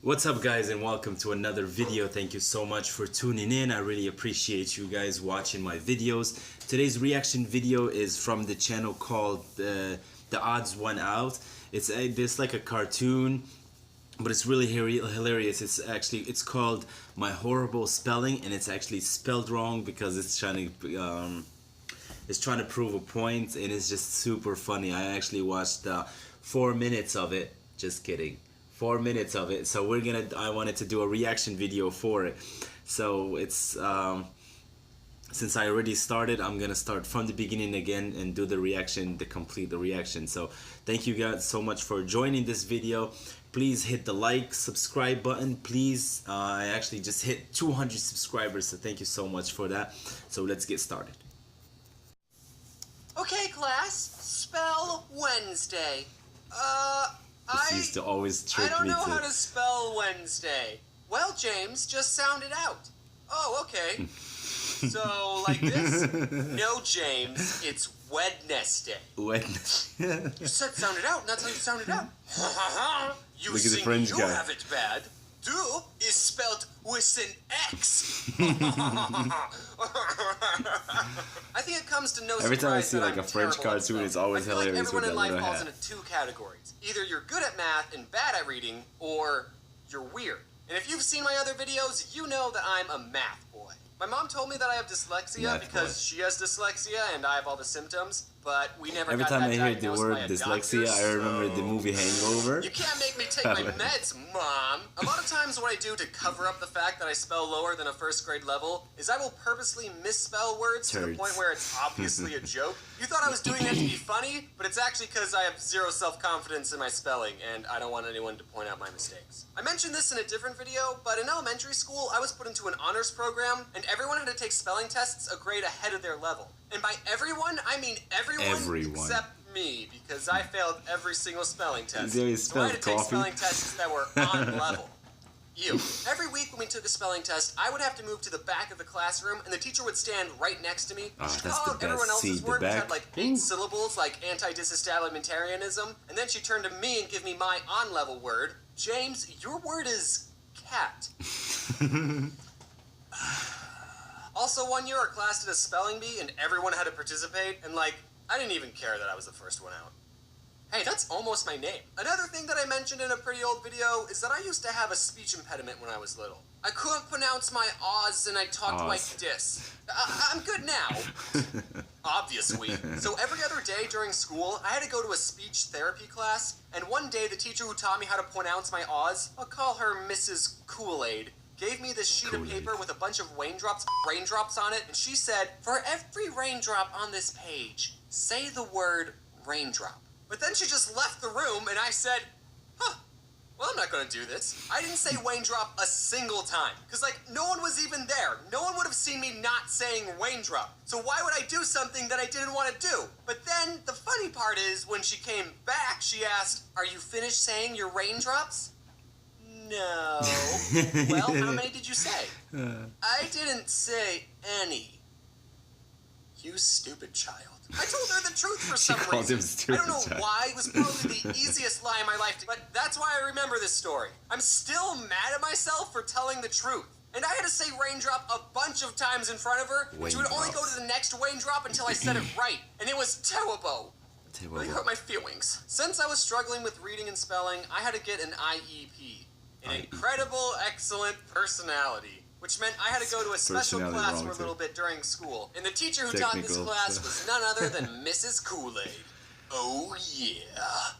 What's up guys, and welcome to another video. Thank you so much for tuning in. I really appreciate you guys watching my videos. Today's reaction video is from the channel called TheODD1SOUT. It's like a cartoon, but it's really hilarious. It's called My Horrible Spelling, and it's actually spelled wrong because it's trying to prove a point, and it's just super funny. I actually watched 4 minutes of it. Just kidding. 4 minutes of it. So I wanted to do a reaction video for it. So it's since I already started, I'm gonna start from the beginning again and do the reaction, complete the reaction. So thank you guys so much for joining this video. Please hit the like, subscribe button, please. I actually just hit 200 subscribers, so thank you so much for that. So let's get started. Okay, class, spell Wednesday. This used to always trick me. I don't know how to spell Wednesday. Well, James, just sound it out. Oh, okay. So, like this? No, James, it's Wednesday. Wednesday. You said sound it out, and that's how you sound it out. You Look at the think French you guy. have it bad. Do is spelled with an X. I think it comes to no Every time I surprise see that like I'm a French terrible at cartoon, it's spelling. always I feel like hilarious everyone with in that life little falls hat. into two categories. Either you're good at math and bad at reading, or you're weird. And if you've seen my other videos, you know that I'm a math boy. My mom told me that I have dyslexia because she has dyslexia and I have all the symptoms, but we never Every got time that I hear the diagnosed word by a dyslexia, doctor, I remember the movie Hangover. You can't make me take my meds, Mom. A lot of times what I do to cover up the fact that I spell lower than a first grade level is I will purposely misspell words to the point where it's obviously a joke. You thought I was doing that to be funny, but it's actually because I have zero self-confidence in my spelling, and I don't want anyone to point out my mistakes. I mentioned this in a different video, but in elementary school, I was put into an honors program, and everyone had to take spelling tests a grade ahead of their level. And by everyone, I mean everyone. Except me, because I failed every single spelling test. So I had to take spelling tests that were on level. Every week when we took a spelling test, I would have to move to the back of the classroom, and the teacher would stand right next to me. She'd call out everyone else's word, which had like 8 syllables, like anti-disestablishmentarianism, and then she'd turn to me and give me my on-level word. James, your word is cat. Also, one year our class did a spelling bee, and everyone had to participate, and like, I didn't even care that I was the first one out. Hey, that's almost my name. Another thing that I mentioned in a pretty old video is that I used to have a speech impediment when I was little. I couldn't pronounce my O's and I talked like this. I'm good now. Obviously. So every other day during school, I had to go to a speech therapy class, and one day the teacher who taught me how to pronounce my O's, I'll call her Mrs. Kool-Aid, gave me this sheet of paper with a bunch of raindrops on it, and she said, for every raindrop on this page, say the word raindrop. But then she just left the room, and I said, well, I'm not going to do this. I didn't say raindrop a single time, because, like, no one was even there. No one would have seen me not saying raindrop. So why would I do something that I didn't want to do? But then, the funny part is, when she came back, she asked, are you finished saying your raindrops? No. Well, how many did you say? I didn't say any. You stupid child. I told her the truth for some reason. I don't know why. It was probably the easiest lie in my life, but that's why I remember this story. I'm still mad at myself for telling the truth. And I had to say raindrop a bunch of times in front of her. She would only go to the next raindrop until I said it right. And it was terrible. It really hurt my feelings. Since I was struggling with reading and spelling, I had to get an IEP. An incredible, excellent personality. Which meant I had to go to a special class for a little bit during school. And the teacher who taught this class was none other than Mrs. Kool-Aid. Oh yeah.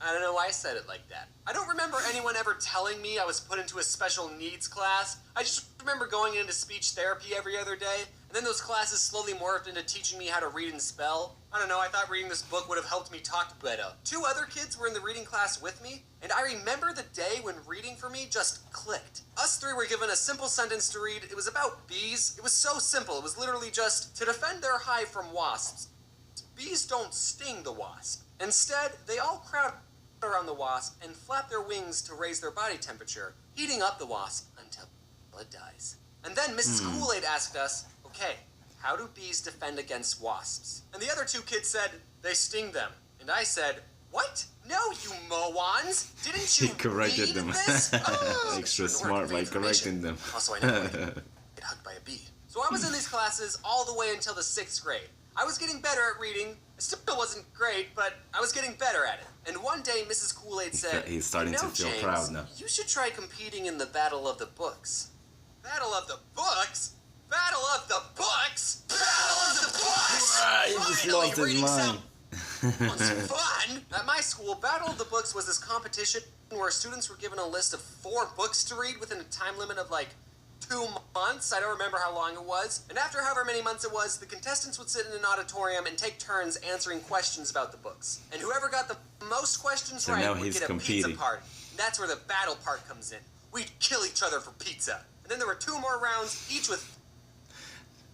I don't know why I said it like that. I don't remember anyone ever telling me I was put into a special needs class. I just remember going into speech therapy every other day, and then those classes slowly morphed into teaching me how to read and spell. I don't know, I thought reading this book would have helped me talk better. 2 other kids were in the reading class with me, and I remember the day when reading for me just clicked. Us 3 were given a simple sentence to read. It was about bees. It was so simple. It was literally just, to defend their hive from wasps, bees don't sting the wasp. Instead, they all crowd around the wasp and flap their wings to raise their body temperature, heating up the wasp until it dies. And then Mrs. Kool-Aid asked us, okay, how do bees defend against wasps? And the other 2 kids said, they sting them. And I said, What? No, you Moans! Didn't you He corrected read them. this? Oh, Extra the smart word by information. correcting them. Also, I never get hugged by a bee. So I was in these classes all the way until the 6th grade. I was getting better at reading. I still wasn't great, but I was getting better at it. And one day, Mrs. Kool-Aid said, He's starting "You know, to feel James, proud now. you should try competing in the Battle of the Books." Battle of the Books? Battle of the Books? Battle of the Books! He just Finally, lost his reading mind. sounds fun! At my school, Battle of the Books was this competition where students were given a list of 4 books to read within a time limit of like 2 months. I don't remember how long it was. And after however many months it was, the contestants would sit in an auditorium and take turns answering questions about the books. And whoever got the most questions right would get a pizza party. And that's where the battle part comes in. We'd kill each other for pizza. And then there were 2 more rounds, each with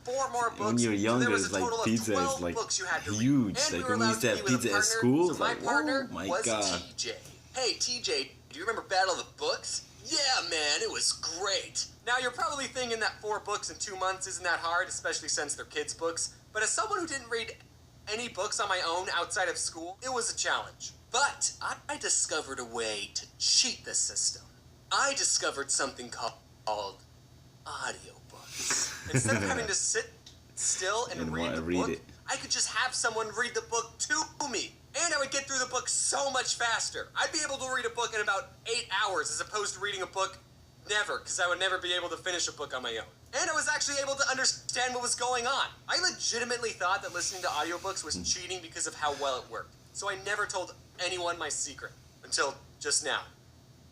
4 more books. When you're younger, so it's like pizza is like huge. Like when we used to have pizza at school, it's like, oh my god. TJ. Hey TJ, do you remember Battle of the Books? Yeah man, it was great. Now you're probably thinking that 4 books in 2 months isn't that hard, especially since they're kids' books. But as someone who didn't read any books on my own outside of school, it was a challenge. But I discovered a way to cheat the system. I discovered something called audiobooks. Instead of having to sit still and read the book, I could just have someone read the book to me. And I would get through the book so much faster. I'd be able to read a book in about 8 hours as opposed to reading a book never, because I would never be able to finish a book on my own. And I was actually able to understand what was going on. I legitimately thought that listening to audiobooks was cheating because of how well it worked. So I never told anyone my secret until just now.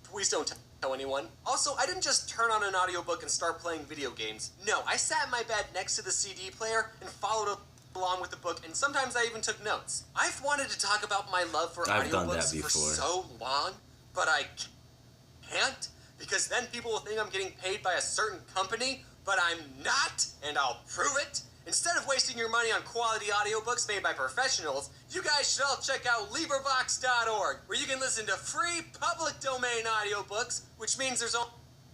Please don't tell anyone. Also, I didn't just turn on an audiobook and start playing video games. No, I sat in my bed next to the CD player and followed along with the book, and sometimes I even took notes. I've wanted to talk about my love for audiobooks for so long, but I can't, because then people will think I'm getting paid by a certain company, but I'm not, and I'll prove it. Instead of wasting your money on quality audiobooks made by professionals, you guys should all check out LibriVox.org, where you can listen to free public domain audiobooks, which means there's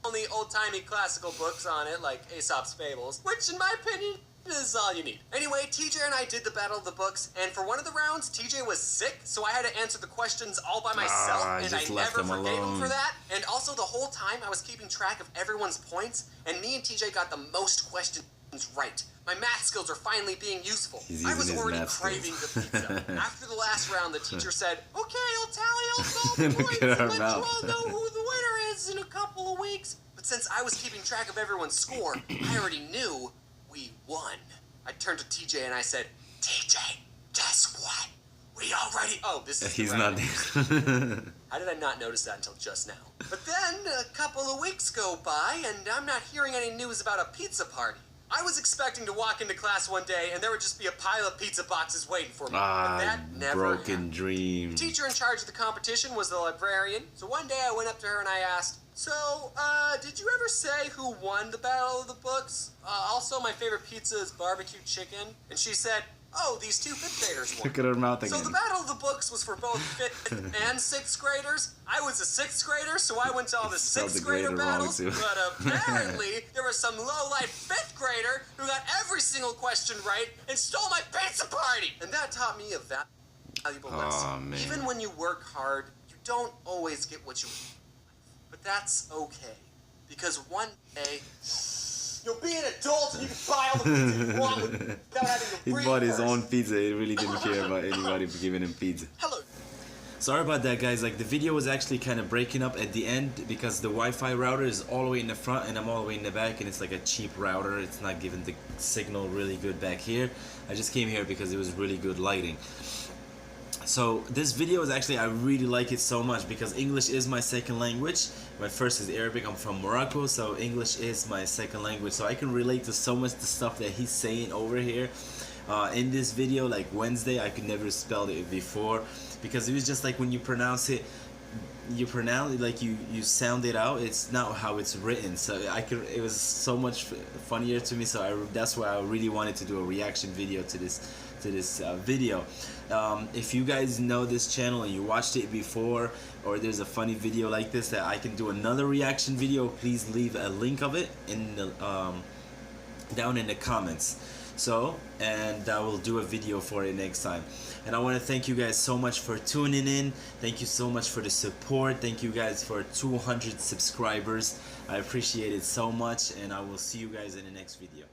only old-timey classical books on it, like Aesop's Fables, which in my opinion is all you need. Anyway, TJ and I did the Battle of the Books, and for one of the rounds, TJ was sick, so I had to answer the questions all by myself, and I never forgave him for that. And also, the whole time, I was keeping track of everyone's points, and me and TJ got the most questions right. My math skills are finally being useful. I was already craving the pizza. After the last round, the teacher said, "Okay, I'll tally all the points and let you all know who the winner is in a couple of weeks." But since I was keeping track of everyone's score, I already knew we won. I turned to TJ and I said, "TJ, guess what? We already..." Oh, this is He's not there. How did I not notice that until just now? But then, a couple of weeks go by, and I'm not hearing any news about a pizza party. I was expecting to walk into class one day, and there would just be a pile of pizza boxes waiting for me. But that never happened. Dream. The teacher in charge of the competition was the librarian, so one day I went up to her and I asked, "So, did you ever say who won the Battle of the Books? Also, my favorite pizza is barbecue chicken." And she said, "Oh, these 2 5th graders won." Look at her mouth again. So the Battle of the Books was for both 5th and 6th graders. I was a 6th grader, so I went to all the 6th grader battles. But apparently, there was some low-life 5th grader who got every single question right and stole my pizza party. And that taught me a valuable lesson. Man. Even when you work hard, you don't always get what you want. But that's okay, because one day you'll be an adult and you can buy all the pizza you want without having to breathe. He bought his own pizza. He really didn't care about anybody giving him pizza. Hello. Sorry about that, guys. Like, the video was actually kind of breaking up at the end because the Wi-Fi router is all the way in the front and I'm all the way in the back, and it's like a cheap router. It's not giving the signal really good back here. I just came here because it was really good lighting. So this video is actually, I really like it so much because English is my second language. My first is Arabic. I'm from Morocco, so English is my second language. So I can relate to so much the stuff that he's saying over here. In this video, like Wednesday, I could never spell it before because it was just like when you pronounce it, like you sound it out. It's not how it's written. So it was so much funnier to me. So that's why I really wanted to do a reaction video to this video. If you guys know this channel and you watched it before, or there's a funny video like this that I can do another reaction video, please leave a link of it in the down in the comments. So, and I will do a video for it next time. And I want to thank you guys so much for tuning in. Thank you so much for the support. Thank you guys for 200 subscribers. I appreciate it so much, and I will see you guys in the next video.